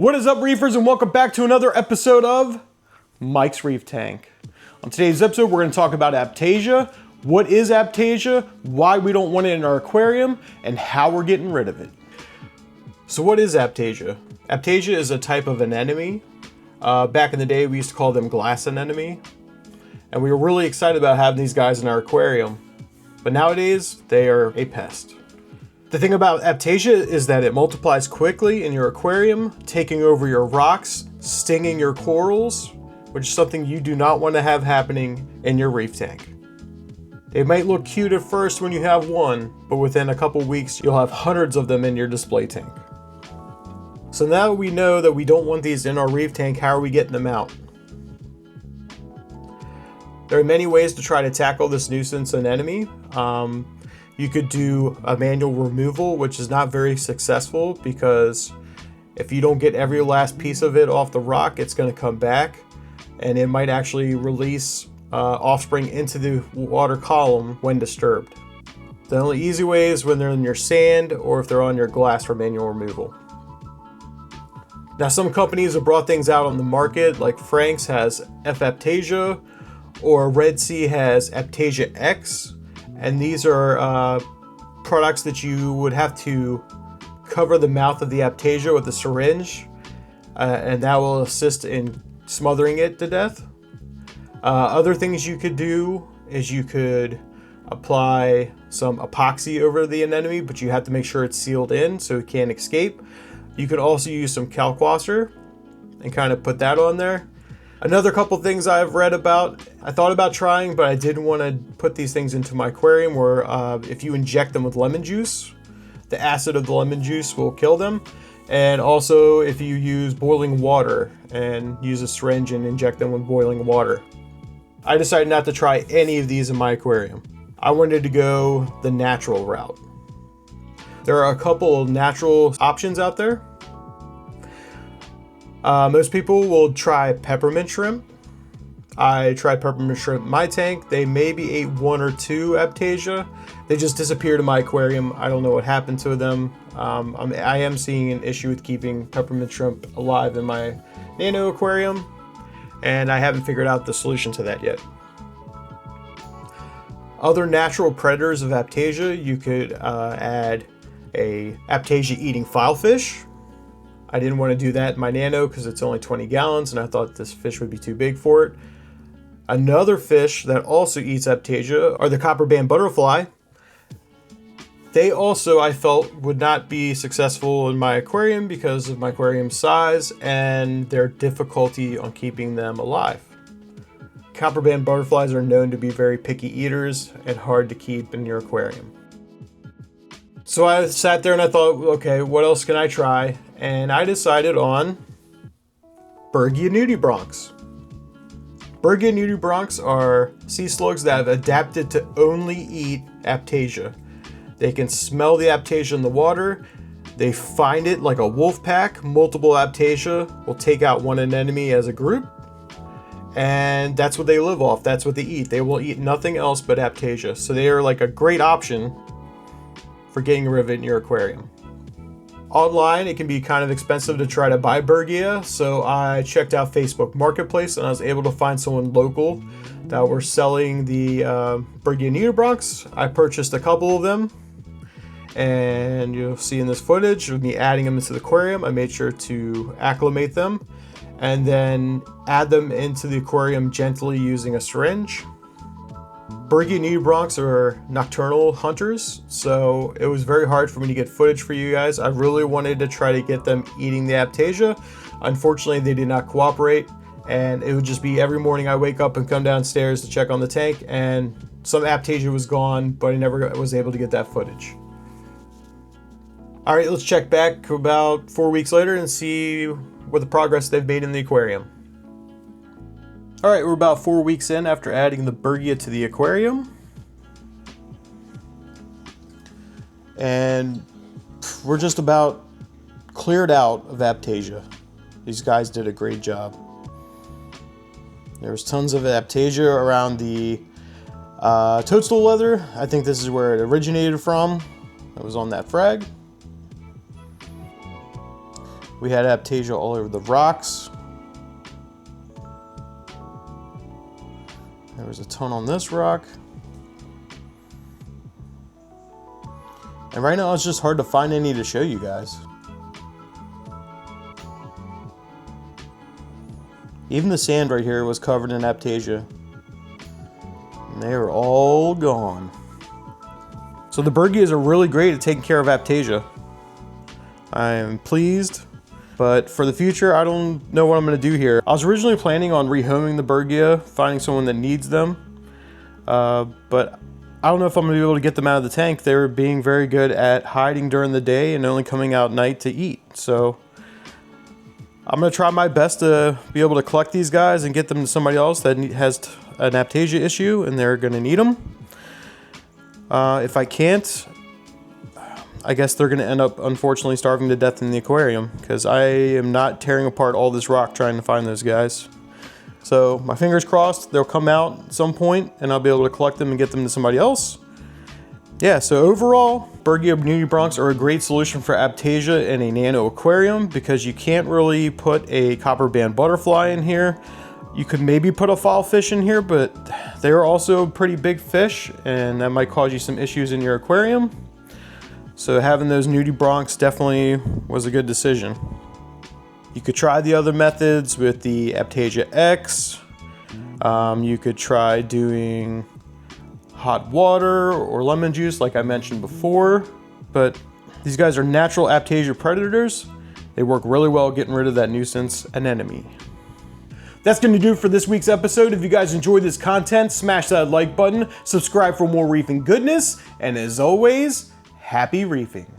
What is up, reefers, and welcome back to another episode of Mike's Reef Tank. On today's episode, we're going to talk about Aiptasia. What is Aiptasia, why we don't want it in our aquarium, and how we're getting rid of it. So what is Aiptasia? Aiptasia is a type of anemone. Back in the day, we used to call them glass anemone. And we were really excited about having these guys in our aquarium. But nowadays, they are a pest. The thing about Aiptasia is that it multiplies quickly in your aquarium, taking over your rocks, stinging your corals, which is something you do not want to have happening in your reef tank. They might look cute at first when you have one, but within a couple weeks, you'll have hundreds of them in your display tank. So now we know that we don't want these in our reef tank, how are we getting them out? There are many ways to try to tackle this nuisance anemone. You could do a manual removal, which is not very successful because if you don't get every last piece of it off the rock, it's going to come back and it might actually release offspring into the water column when disturbed. The only easy way is when they're in your sand or if they're on your glass for manual removal. Now, some companies have brought things out on the market, like Frank's has Aiptasia, or Red Sea has Aiptasia X. And these are products that you would have to cover the mouth of the Aiptasia with a syringe, and that will assist in smothering it to death. Other things you could do is you could apply some epoxy over the anemone, but you have to make sure it's sealed in so it can't escape. You could also use some kalkwasser and kind of put that on there. Another couple things I've read about, I thought about trying, but I didn't want to put these things into my aquarium where if you inject them with lemon juice, the acid of the lemon juice will kill them. And also if you use boiling water and use a syringe and inject them with boiling water. I decided not to try any of these in my aquarium. I wanted to go the natural route. There are a couple of natural options out there. Most people will try peppermint shrimp. I tried peppermint shrimp in my tank. They maybe ate one or two Aiptasia. They just disappeared in my aquarium. I don't know what happened to them. I am seeing an issue with keeping peppermint shrimp alive in my nano aquarium, and I haven't figured out the solution to that yet. Other natural predators of Aiptasia, you could add a Aiptasia eating filefish. I didn't want to do that in my nano because it's only 20 gallons and I thought this fish would be too big for it. Another fish that also eats Aiptasia are the copper band butterfly. They also, I felt, would not be successful in my aquarium because of my aquarium size and their difficulty on keeping them alive. Copper band butterflies are known to be very picky eaters and hard to keep in your aquarium. So I sat there and I thought, okay, what else can I try? And I decided on Bergia nudibranchs. Bergia nudibranchs are sea slugs that have adapted to only eat Aiptasia. They can smell the Aiptasia in the water. They find it like a wolf pack. Multiple Aiptasia will take out one anemone as a group. And that's what they live off. That's what they eat. They will eat nothing else but Aiptasia. So they are like a great option for getting rid of it in your aquarium. Online, it can be kind of expensive to try to buy Bergia, so I checked out Facebook Marketplace and I was able to find someone local that were selling the Bergia nudibranchs. I purchased a couple of them, and you'll see in this footage of me adding them into the aquarium. I made sure to acclimate them and then add them into the aquarium gently using a syringe. Bergia nudibranchs are nocturnal hunters, so it was very hard for me to get footage for you guys. I really wanted to try to get them eating the Aiptasia. Unfortunately, they did not cooperate, and it would just be every morning I wake up and come downstairs to check on the tank, and some Aiptasia was gone, but I never was able to get that footage. All right, let's check back about 4 weeks later and see what the progress they've made in the aquarium. All right, we're about 4 weeks in after adding the Bergia to the aquarium. And we're just about cleared out of Aiptasia. These guys did a great job. There was tons of Aiptasia around the toadstool leather. I think this is where it originated from. It was on that frag. We had Aiptasia all over the rocks. There was a ton on this rock. And right now it's just hard to find any to show you guys. Even the sand right here was covered in Aiptasia. And they are all gone. So the Bergias are really great at taking care of Aiptasia. I am pleased, but for the future, I don't know what I'm gonna do here. I was originally planning on rehoming the Bergia, finding someone that needs them, but I don't know if I'm gonna be able to get them out of the tank. They're being very good at hiding during the day and only coming out at night to eat. So I'm gonna try my best to be able to collect these guys and get them to somebody else that has an Aiptasia issue and they're gonna need them. If I can't, I guess they're gonna end up unfortunately starving to death in the aquarium because I am not tearing apart all this rock trying to find those guys. So my fingers crossed, they'll come out at some point and I'll be able to collect them and get them to somebody else. Yeah, so overall, Bergia nudibranchs are a great solution for Aiptasia in a nano aquarium because you can't really put a copper band butterfly in here. You could maybe put a filefish in here, but they're also pretty big fish and that might cause you some issues in your aquarium. So having those nudibranchs definitely was a good decision. You could try the other methods with the Aiptasia X. You could try doing hot water or lemon juice like I mentioned before, but these guys are natural Aiptasia predators. They work really well getting rid of that nuisance anemone. That's going to do it for this week's episode. If you guys enjoyed this content, smash that like button, subscribe for more reefing goodness, and as always, happy reefing.